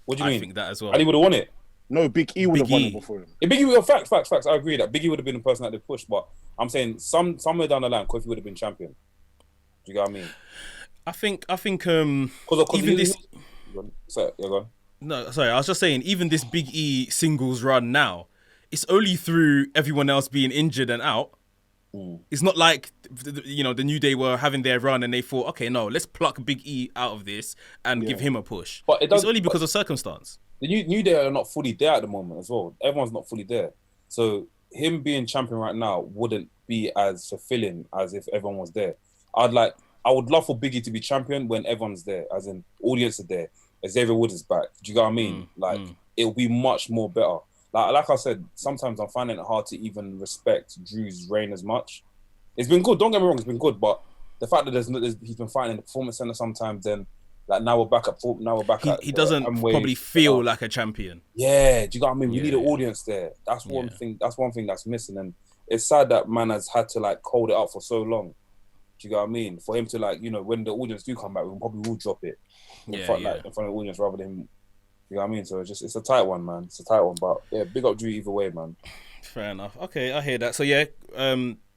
What do you mean? I think that as well. Ali would have won it. No, Big E would have won it before him. Yeah, Big E would have facts. I agree that Big E would have been the person that they pushed, but I'm saying somewhere down the line, Kofi would have been champion. Do you get what I mean? I think Cause even this. So, yeah, go on. No, sorry, I was just saying, even this Big E singles run now, it's only through everyone else being injured and out. It's not like, the New Day were having their run and they thought, okay, no, let's pluck Big E out of this and give him a push. But it's only because of circumstance. The New Day are not fully there at the moment as well. Everyone's not fully there. So him being champion right now wouldn't be as fulfilling as if everyone was there. I would love for Big E to be champion when everyone's there, as in audience are there. Xavier Woods is back. Do you get what I mean? It'll be much more better. Like I said, sometimes I'm finding it hard to even respect Drew's reign as much. It's been good. Don't get me wrong, it's been good. But the fact that he's been fighting in the Performance Center sometimes, then now we're back at. He doesn't probably feel like a champion. Yeah, do you get what I mean? We need an audience there. That's one thing. That's one thing that's missing, and it's sad that man has had to hold it up for so long. Do you get what I mean? For him to when the audience do come back, we probably will drop it in front of the audience rather than. You know what I mean? So it's a tight one, man. It's a tight one, but yeah, big up Drew either way, man. Fair enough. Okay, I hear that. So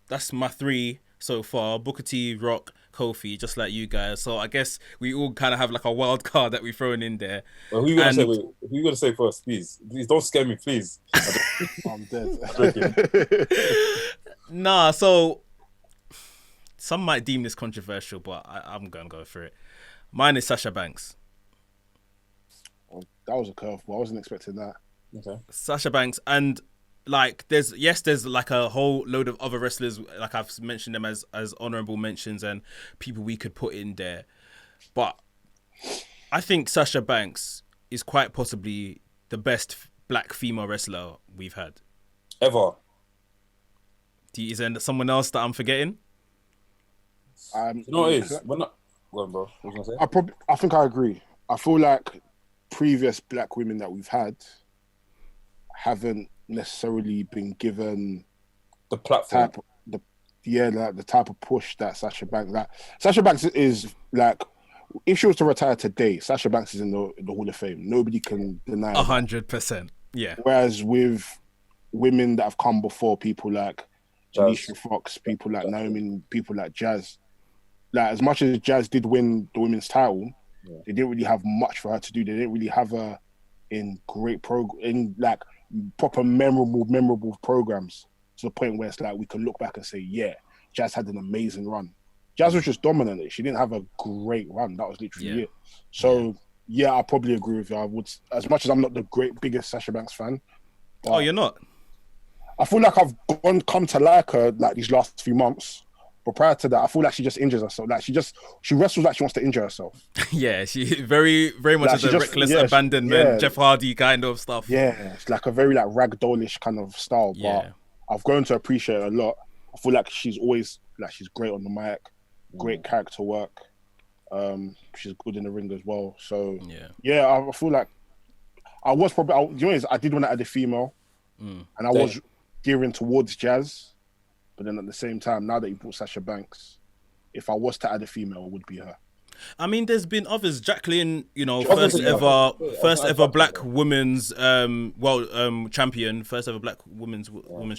that's my 3 so far: Booker T, Rock, Kofi, just like you guys. So I guess we all kind of have a wild card that we're throwing in there. Well, who you gonna say first, please? Please don't scare me, please. I'm dead. Nah, so some might deem this controversial, but I'm gonna go for it. Mine is Sasha Banks. That was a curveball. I wasn't expecting that. Okay. Sasha Banks, and there's a whole load of other wrestlers, I've mentioned them as honorable mentions and people we could put in there, but I think Sasha Banks is quite possibly the best black female wrestler we've had ever. Is there someone else that I'm forgetting? You know what it is? We're not. Go on, bro. What was I gonna say? I think I agree. I feel like previous black women that we've had haven't necessarily been given the platform, the type of push that Sasha Banks. Sasha Banks is if she was to retire today, Sasha Banks is in the Hall of Fame. Nobody can deny 100%. Yeah. Whereas with women that have come before, people like Alicia Fox, people like Naomi, people like Jazz, as much as Jazz did win the women's title, they didn't really have much for her to do. They didn't really have her in great proper memorable programs to the point where it's we can look back and say, yeah, Jazz had an amazing run. Jazz was just dominant. She didn't have a great run. That was literally it. So yeah, I probably agree with you. I would, as much as I'm not the biggest Sasha Banks fan. Oh, you're not? I feel like I've come to like her these last few months. But prior to that, I feel like she just injures herself. She wrestles like she wants to injure herself. Yeah, she very, very much a reckless abandonment, Jeff Hardy kind of stuff. Yeah, it's a very ragdollish kind of style. But I've grown to appreciate her a lot. I feel like she's always she's great on the mic, great character work. She's good in the ring as well. So I feel like I was probably. I did want to add a female, and I was gearing towards Jazz. But then at the same time, now that you brought Sasha Banks, if I was to add a female, it would be her. I mean, there's been others. Jacqueline, first ever black women's champion, first ever black women's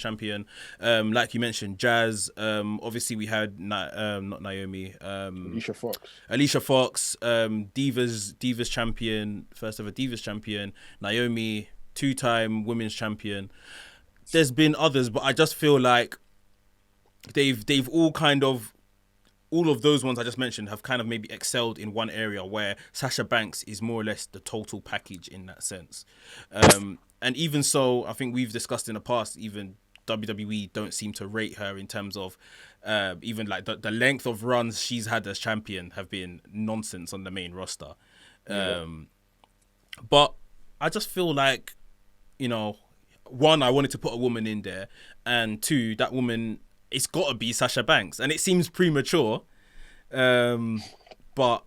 champion. Like you mentioned, Jazz. Obviously we had not Naomi. Alicia Fox. Divas champion, first ever Divas champion. Naomi, 2-time women's champion. There's been others, but I just feel like they've all of those ones I just mentioned have kind of maybe excelled in one area, where Sasha Banks is more or less the total package in that sense. And even so, I think we've discussed in the past, even WWE don't seem to rate her in terms of even the length of runs she's had as champion have been nonsense on the main roster. But I just feel like, one, I wanted to put a woman in there, and 2, that woman, it's got to be Sasha Banks, and it seems premature, but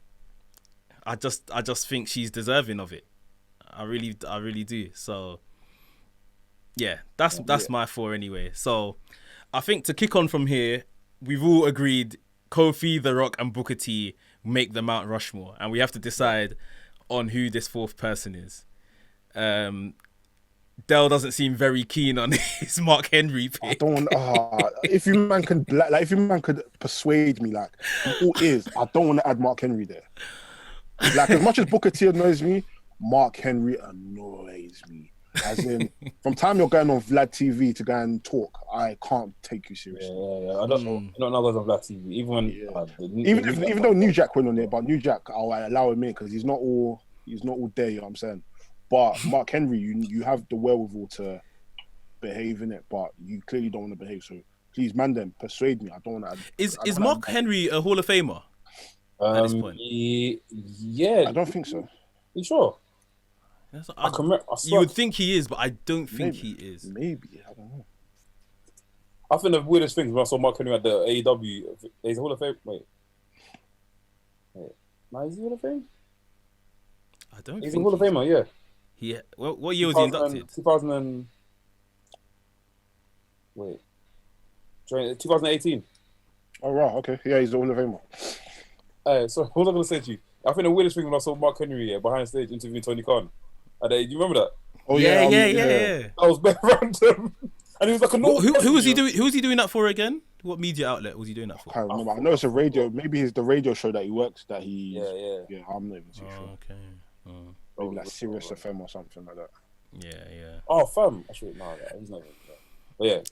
I just think she's deserving of it. I really do. So yeah, that's my 4 anyway. So I think to kick on from here, we've all agreed Kofi, The Rock, and Booker T make the Mount Rushmore, and we have to decide on who this 4th person is. Dell doesn't seem very keen on his Mark Henry pick. I don't. If you man could persuade me, I'm all ears. I don't want to add Mark Henry there. As much as Booker T annoys me, Mark Henry annoys me. As in, from time you're going on Vlad TV to go and talk, I can't take you seriously. Yeah. I don't know on Black TV. Even when even though New Jack went on there, but New Jack I'll allow him in because he's not all there. You know what I'm saying? But Mark Henry, you have the wherewithal to behave in it, but you clearly don't want to behave. So please, man, then persuade me. I don't want to. Is Mark Henry a Hall of Famer at this point? Yeah, I don't think so. You sure? You would think he is, but I don't think he is. Maybe, I don't know. I think the weirdest thing when I saw Mark Henry at the AEW, he's a Hall of Fame. Wait. Now is he Hall of Fame? I don't. He's a Hall of Famer, yeah. What year was he inducted? 2018. Oh right, okay, yeah, he's the Hall of Famer. So what was I going to say to you? I think the weirdest thing when I saw Mark Henry behind stage interviewing Tony Khan. Do you remember that? Oh yeah. That was very random. And he was like who was he doing? Who was he doing that for again? What media outlet was he doing that for? I can't remember. I know it's a radio. Maybe it's the radio show that he works. That he. Yeah. I'm not even too sure. Okay. Maybe like Sirius FM or something like that. Yeah. Oh, fam. Actually, no, he's not even there.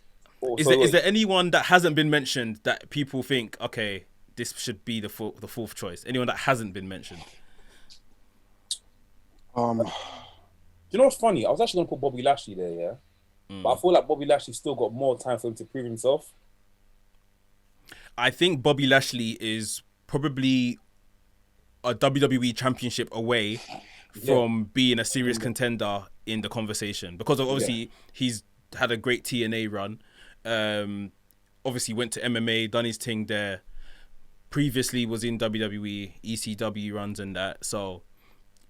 But yeah. Is there anyone that hasn't been mentioned that people think, okay, this should be the fourth choice? Anyone that hasn't been mentioned? Do you know what's funny? I was actually going to put Bobby Lashley there, yeah? But I feel like Bobby Lashley still got more time for him to prove himself. I think Bobby Lashley is probably a WWE championship away from being a serious contender in the conversation. Because obviously he's had a great TNA run. Obviously went to MMA, done his thing there. Previously was in WWE, ECW runs and that. So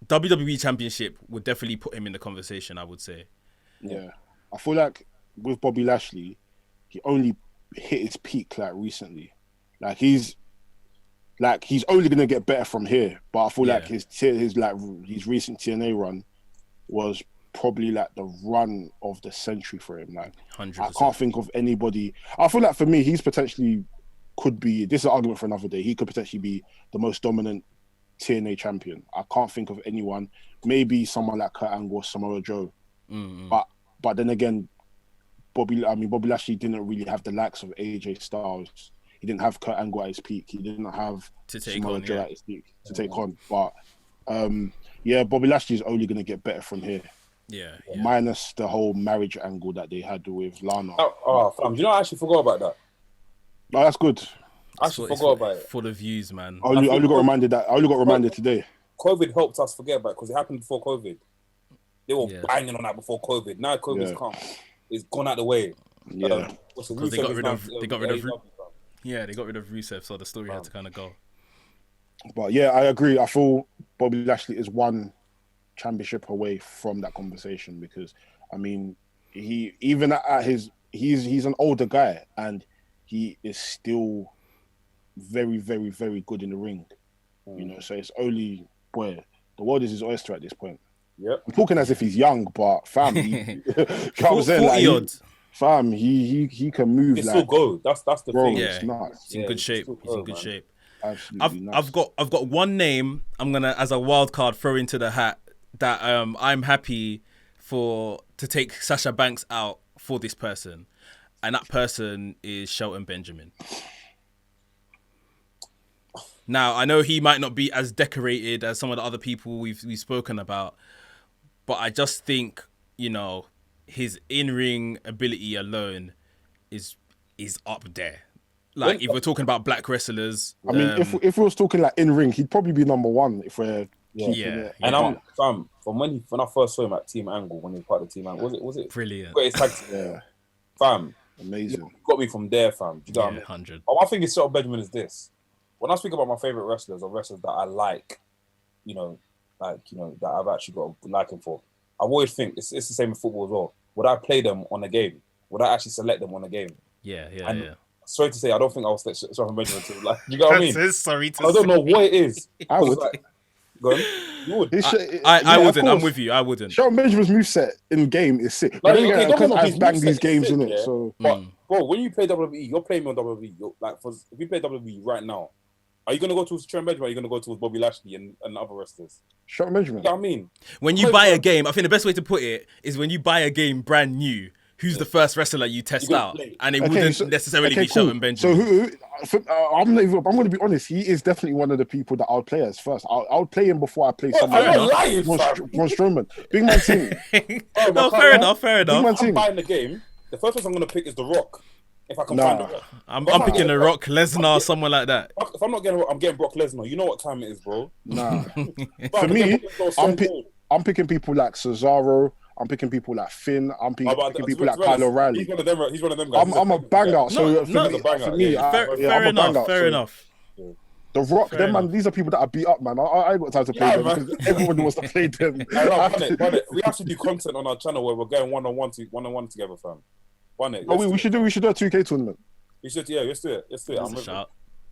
WWE championship would definitely put him in the conversation, I would say. Yeah. I feel like with Bobby Lashley, he only hit his peak like recently. Like he's only gonna get better from here. But I feel like his recent TNA run was probably like the run of the century for him. Like 100%. I can't think of anybody. I feel like for me, he's potentially could be. This is an argument for another day. He could potentially be the most dominant TNA champion. I can't think of anyone. Maybe someone like Kurt Angle or Samoa Joe. But then again, Bobby Lashley didn't really have the likes of AJ Styles. He didn't have Kurt Angle at his peak. He didn't have Samoa Joe at his peak to take on. But Bobby Lashley is only going to get better from here. Yeah. Minus the whole marriage angle that they had with Lana. Fam, do you know I actually forgot about that? No, that's good. I actually forgot about it. For the views, man. I only got reminded today. COVID helped us forget about it because it happened before COVID. They were banging on that before COVID. Now COVID's come. It's gone out the way. Yeah. Because they got rid of Rusev, so the story had to kind of go. But yeah, I agree. I feel Bobby Lashley is one championship away from that conversation because, I mean, he's an older guy and he is still very, very, very good in the ring. You know, so it's only, the world is his oyster at this point. Yep. I'm talking as if he's young, but fam, he can move. He still go. That's the thing. Yeah, it's nuts. He's in good shape. He's in good shape. Absolutely nuts. I've got one name I'm gonna as a wild card throw into the hat that I'm happy to take Sasha Banks out for this person, and that person is Shelton Benjamin. Now I know he might not be as decorated as some of the other people we've spoken about. But I just think, you know, his in-ring ability alone is up there. Like, if we're talking about black wrestlers... I mean, if we was talking like in-ring, he'd probably be number one if we're keeping it. And from when I first saw him at Team Angle, when he was part of the Team Angle, was it? Brilliant. Fam. Amazing. You got me from there, fam. Do you know what I mean? 100. One thing is Shelton Benjamin is this. When I speak about my favourite wrestlers or wrestlers that I like, that I've actually got a liking for. I always think it's the same in football as well. Would I play them on a game? Would I actually select them on a game? Yeah. Sorry to say, I don't think I'll select Shelton Benjamin to like. You know what I mean? I don't know what it is. I would. Go on. You would. I wouldn't. I'm with you. I wouldn't. Shelton Benjamin's moveset in game is sick. Because I've banged these games in it. So, bro, when you play WWE, you're playing me on WWE. If you play WWE right now, Are you gonna go towards Shelton Benjamin? Or are you gonna go towards Bobby Lashley and other wrestlers? Shelton Benjamin. You know what I mean? When you buy a game, I think the best way to put it is when you buy a game brand new, who's the first wrestler you test out? play. And it wouldn't necessarily be cool. Shelton Benjamin. So I'm going to be honest. He is definitely one of the people that I would play as first. I would play him before I play someone lying, Braun Strowman. Big man team. No, fair enough. Big man I'm team. buying the game. The first person I'm going to pick is The Rock. If I can find The Rock. I'm picking The Rock, Lesnar, someone like that. If I'm not getting I'm getting Brock Lesnar. You know what time it is, bro. Nah. For me, I'm picking people like Cesaro. I'm picking people like Finn. I'm picking people like Kyle O'Reilly. He's one of them guys. I'm a banger. So for me, fair enough. The Rock, them man, these are people that I beat up, man. I ain't got time to play them because everyone wants to play them. We have to do content on our channel where we're going one-on-one together, fam. We should do a 2K tournament. Let's do it. Let's do it.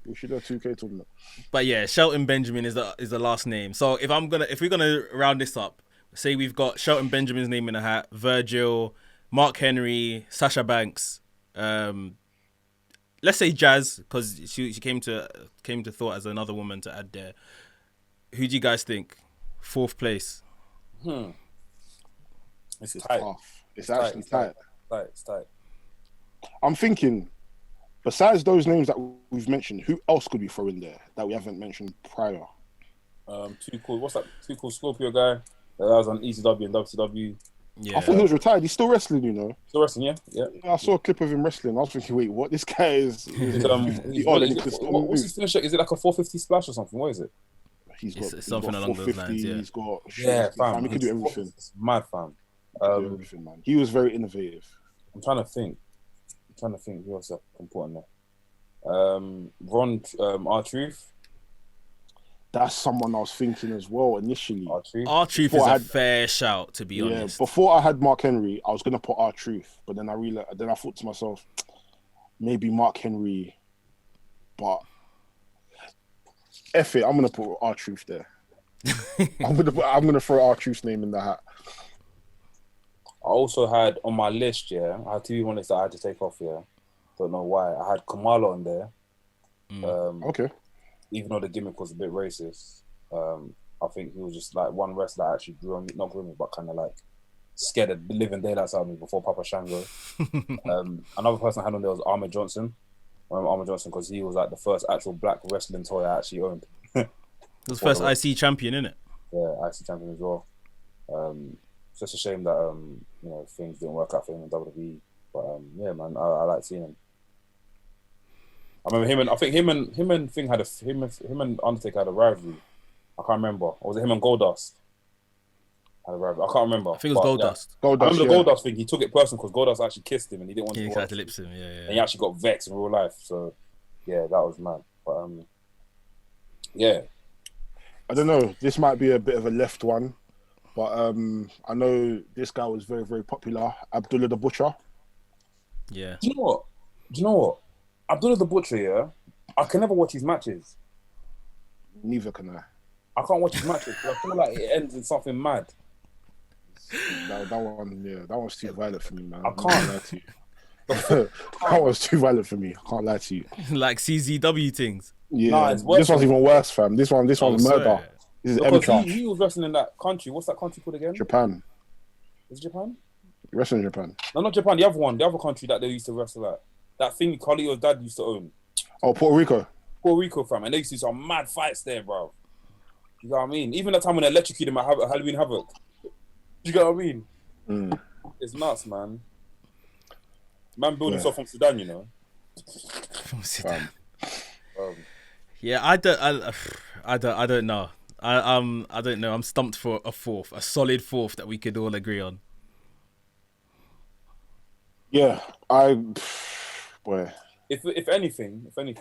We should do a 2K tournament. But yeah, Shelton Benjamin is the last name. So if we're gonna round this up, say we've got Shelton Benjamin's name in a hat, Virgil, Mark Henry, Sasha Banks. Let's say Jazz, because she came to thought as another woman to add there. Who do you guys think? 4th place. It's tight. Tough. It's actually tight. It's tight. I'm thinking, besides those names that we've mentioned, who else could we throw in there that we haven't mentioned prior? Too Cool. What's that? Too Cool Scorpio guy that was on ECW and WCW. Yeah. I thought he was retired. He's still wrestling, you know. Still wrestling, yeah. I saw a clip of him wrestling. I was thinking, wait, what? This guy is. What's his finisher? Is it like a 450 splash or something? What is it? It's something along those lines. Yeah. He's got. Fam. He can do everything. It's mad, fam. Everything, man. He was very innovative. I'm trying to think who else I can put in there. R-Truth. That's someone I was thinking as well initially. R-Truth is a fair shout, to be honest. Before I had Mark Henry, I was gonna put R-Truth, but then I thought to myself, maybe Mark Henry, but F it, I'm gonna put R-Truth there. I'm gonna throw R-Truth's name in the hat. I also had on my list, I had 2 ones that I had to take off, Don't know why. I had Kamala on there. Okay. Even though the gimmick was a bit racist, I think he was just like one wrestler that actually not grew on me, but kind of like scared the living daylights out of me before Papa Shango. Another person I had on there was Ahmed Johnson. Because he was like the first actual black wrestling toy I actually owned. He was first IC champion, innit? Yeah, IC champion as well. It's just a shame that things didn't work out for him in WWE. But yeah, man, I like seeing him. I remember him and Undertaker had a rivalry. I can't remember. Or was it him and Goldust? Had a rivalry. I can't remember. I think it was Goldust. Yeah. I remember the Goldust thing. He took it personal because Goldust actually kissed him and he didn't want to lips him. Yeah. And he actually got vexed in real life. So yeah, that was mad. But yeah. I don't know. This might be a bit of a left one, but I know this guy was very, very popular. Abdullah the Butcher. Yeah. Do you know what? Abdullah the Butcher, I can never watch his matches. Neither can I. I can't watch his matches because I feel like it ends in something mad. That one's too violent for me, man. I can't lie to you. That was too violent for me. I can't lie to you. Like CZW things. Yeah, this one's even worse, fam. This one's murder. This is because he was wrestling in that country. What's that country called again? Japan. Is it Japan? Wrestling in Japan. No, not Japan. The other one. The other country that they used to wrestle at. That thing Carlito's dad used to own. Oh, Puerto Rico. Puerto Rico, fam. And they used to do some mad fights there, bro. You know what I mean? Even that time when they electrocuted him at Halloween Havoc. You know what I mean? It's nuts, man. Man built himself from Sudan, you know. From Sudan. Yeah, I don't know. I don't know. I'm stumped for a solid fourth that we could all agree on. Yeah, If anything, I think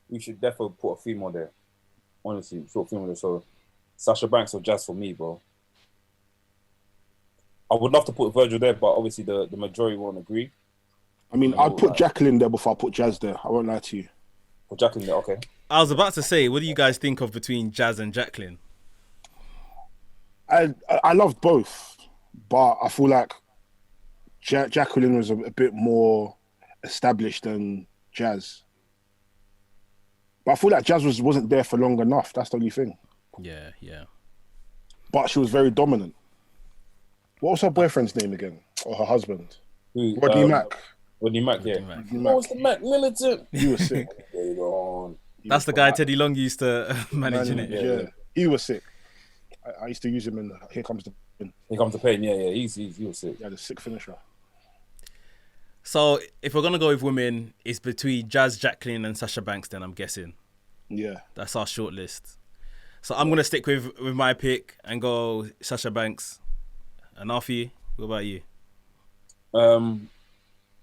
we should definitely put a female there. Honestly, short female there. So Sasha Banks or Jazz for me, bro. I would love to put Virgil there, but obviously the majority won't agree. I mean, I'd put Jacqueline there before I put Jazz there. I won't lie to you. Put Jacqueline there, okay. I was about to say, what do you guys think of between Jazz and Jacqueline? I loved both, but I feel like Jacqueline was a bit more established than Jazz. But I feel like Jazz wasn't there for long enough. That's the only thing. Yeah, yeah. But she was very dominant. What was her boyfriend's name again? Or her husband? Rodney Mack. Rodney Mack, yeah. What was the Mack militant? He was sick. That's the guy Teddy Long used to manage, innit? Yeah. He was sick. I used to use him in Here Comes the Pain. Here Comes the Pain, yeah. He was sick. Yeah, the sick finisher. So if we're gonna go with women, it's between Jazz, Jacqueline, and Sasha Banks. Then I'm guessing. Yeah, that's our short list. So I'm gonna stick with my pick and go Sasha Banks. And Alfie, what about you?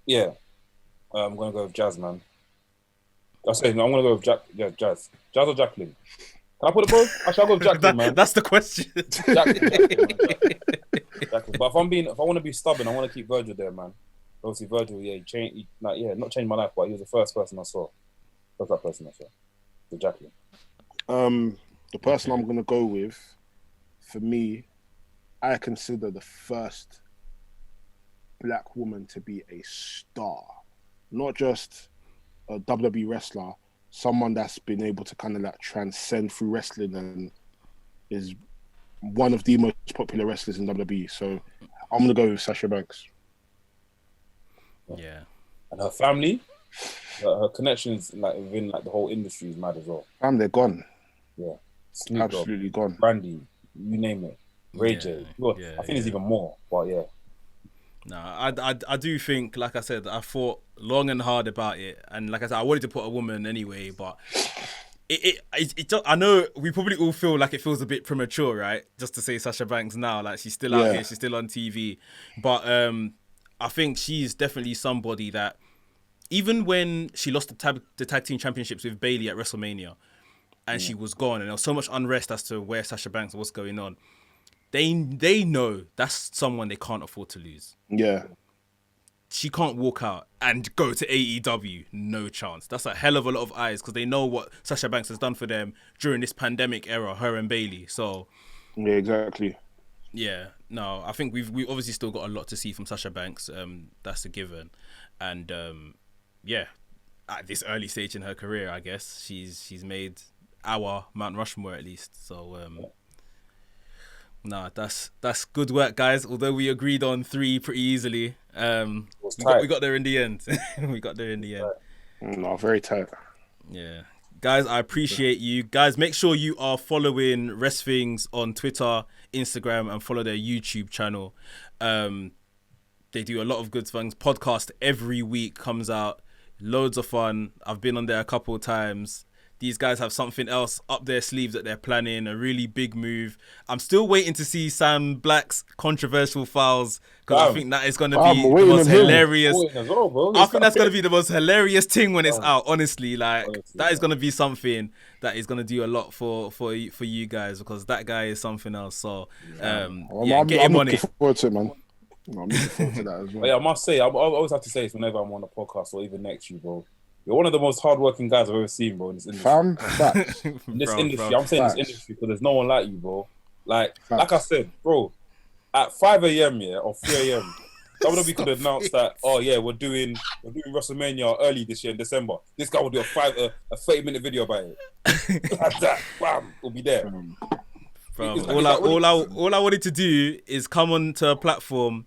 Yeah, I'm gonna go with Jazz, man. I'm gonna go with Jazz. Jazz or Jacqueline? Can I put it both? Actually, I'll go with Jacqueline, man. That's the question. Jacqueline. But if I want to be stubborn, I want to keep Virgil there, man. Obviously, Virgil, not changed my life, but he was the first person I saw. First that person I saw. So Jacqueline. The person I'm gonna go with, for me, I consider the first black woman to be a star, not just a WWE wrestler, someone that's been able to kind of like transcend through wrestling and is one of the most popular wrestlers in WWE. So I'm gonna go with Sasha Banks. Yeah, and her family, her connections like within like the whole industry is mad as well. And they're gone. Yeah, absolutely gone. Brandy, you name it. Ray J. I think there's even more, but yeah. No, I do think, like I said, I thought long and hard about it, and like I said, I wanted to put a woman anyway, but it I know we probably all feel like it feels a bit premature, right? Just to say Sasha Banks now, like she's still out here, she's still on TV, but I think she's definitely somebody that even when she lost the tag team championships with Bayley at WrestleMania, and she was gone, and there was so much unrest as to where Sasha Banks and what's going on. They know that's someone they can't afford to lose. Yeah. She can't walk out and go to AEW. No chance. That's a hell of a lot of eyes because they know what Sasha Banks has done for them during this pandemic era, her and Bayley. So, yeah, exactly. Yeah, no, I think we obviously still got a lot to see from Sasha Banks. That's a given. And yeah, at this early stage in her career, I guess she's made our Mount Rushmore at least. So nah, that's good work, guys. Although we agreed on 3 pretty easily, we got there in the end. We got there in the end. No, very tight. Yeah, guys, I appreciate you. Guys, make sure you are following Wresthings on Twitter, Instagram, and follow their YouTube channel. They do a lot of good things. Podcast every week comes out. Loads of fun. I've been on there a couple of times. These guys have something else up their sleeves that they're planning, a really big move. I'm still waiting to see Sam Black's controversial files because I think that is going to be the most hilarious. I think that's going to be the most hilarious thing when it's out, honestly. That is going to be something that is going to do a lot for you guys because that guy is something else. So, I'm looking forward to it, man. I'm looking forward to that as well. Yeah, I must say, I always have to say this whenever I'm on a podcast or even next to you, bro. You're one of the most hardworking guys I've ever seen, bro, in this industry. In this industry, I'm saying this industry because there's no one like you, bro. Like I said, bro, at 5 a.m. or 3 a.m., WWE could announce that, we're doing WrestleMania early this year in December. This guy will do a 30-minute video about it. Like that, bam, we'll be there. All I wanted to do is come onto a platform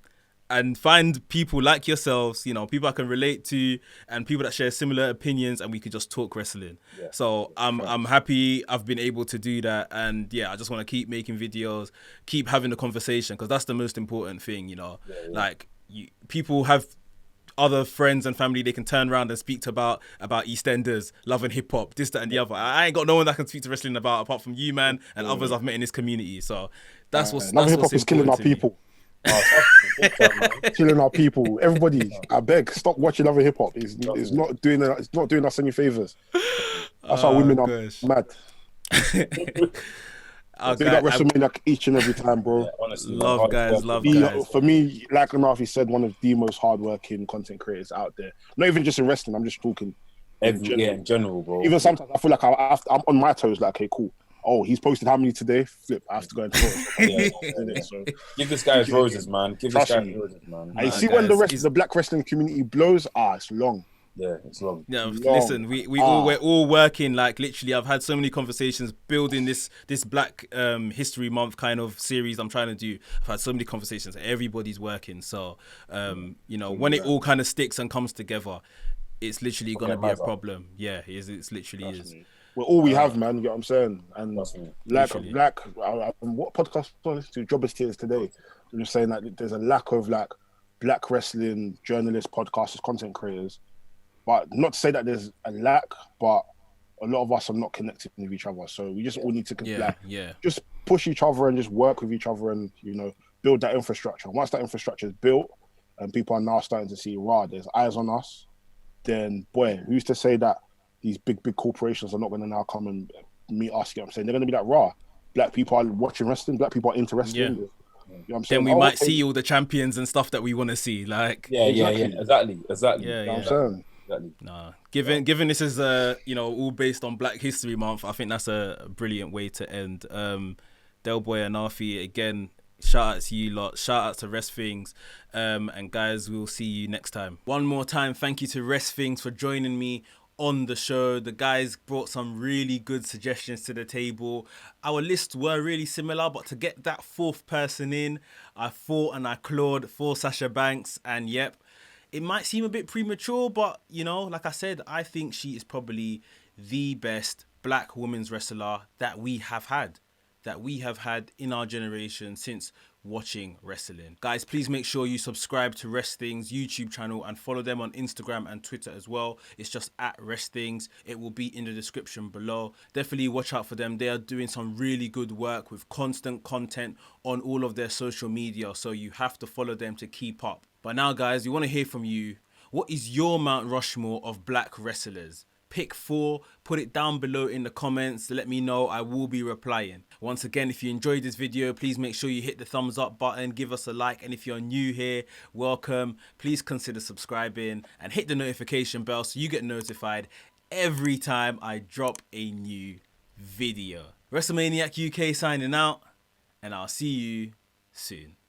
and find people like yourselves, people I can relate to and people that share similar opinions and we could just talk wrestling. Yeah. So I'm happy I've been able to do that. And yeah, I just want to keep making videos, keep having the conversation because that's the most important thing, Like people have other friends and family they can turn around and speak to about EastEnders, love and hip hop, this, that and the other. I ain't got no one that I can speak to wrestling about apart from you, man, and others I've met in this community. So that's what's love and hip hop is killing our people. Killing our people. Everybody, I beg, stop watching Love and Hip Hop. It's not doing us any favors. That's how women are mad. Big up WrestleManiac each and every time, bro. Yeah, honestly, love guys. For me, like Anafi said, one of the most hardworking content creators out there. Not even just in wrestling. I'm just talking in general, bro. Even sometimes I feel like I'm on my toes. Like, okay, cool. Oh, he's posted how many today? Flip, I have to go and so, give this guy his roses, man. Give this guy his roses, man. I see when the rest of the black wrestling community blows. It's long. Yeah, it's long. Yeah, Long. listen, we're all working, like literally. I've had so many conversations building this Black History Month kind of series I'm trying to do. I've had so many conversations. Everybody's working, so you know, when it all kind of sticks and comes together, it's literally gonna Okay, be a Mazza. problem. Yeah, it's literally Trust is. me. We're all we have, man. You get what I'm saying? And Trust me. like, Literally. what podcast I listened to? Jobbers Tears today. They're just saying that there's a lack of like black wrestling journalists, podcasters, content creators. But not to say that there's a lack, but a lot of us are not connected with each other. So we just all need to just push each other and just work with each other and, you know, build that infrastructure. Once that infrastructure is built and people are now starting to see, wow, there's eyes on us, then boy, who's to say that these big corporations are not going to now come and meet us? You know what I'm saying? They're going to be like, raw. Black people are watching wrestling. Black people are into wrestling. Yeah. You know what I'm saying? Then we might see all the champions and stuff that we want to see. Like, Yeah, exactly. Yeah, You know what I'm saying? Exactly. nah. Given this is you know, all based on Black History Month, I think that's a brilliant way to end. Del Boy and Arfi, again, shout out to you lot. Shout out to Wresthings. And guys, we'll see you next time. One more time, thank you to Wresthings for joining me on the show. The guys brought some really good suggestions to the table. Our lists were really similar, but to get that fourth person in, I fought and I clawed for Sasha Banks. And yep, it might seem a bit premature, but you know, like I said, I think she is probably the best black women's wrestler that we have had in our generation since watching wrestling. Guys, please make sure you subscribe to Wresthings YouTube channel and follow them on Instagram and Twitter as well. It's just at Wresthings. It will be in the description below. Definitely watch out for them. They are doing some really good work with constant content on all of their social media, so you have to follow them to keep up. But now, guys, we want to hear from you. What is your Mount Rushmore of black wrestlers? Pick 4, put it down below in the comments. Let me know. I will be replying. Once again, if you enjoyed this video, please make sure you hit the thumbs up button, give us a like, and if you're new here, welcome. Please consider subscribing and hit the notification bell so you get notified every time I drop a new video. WrestleManiac UK signing out, and I'll see you soon.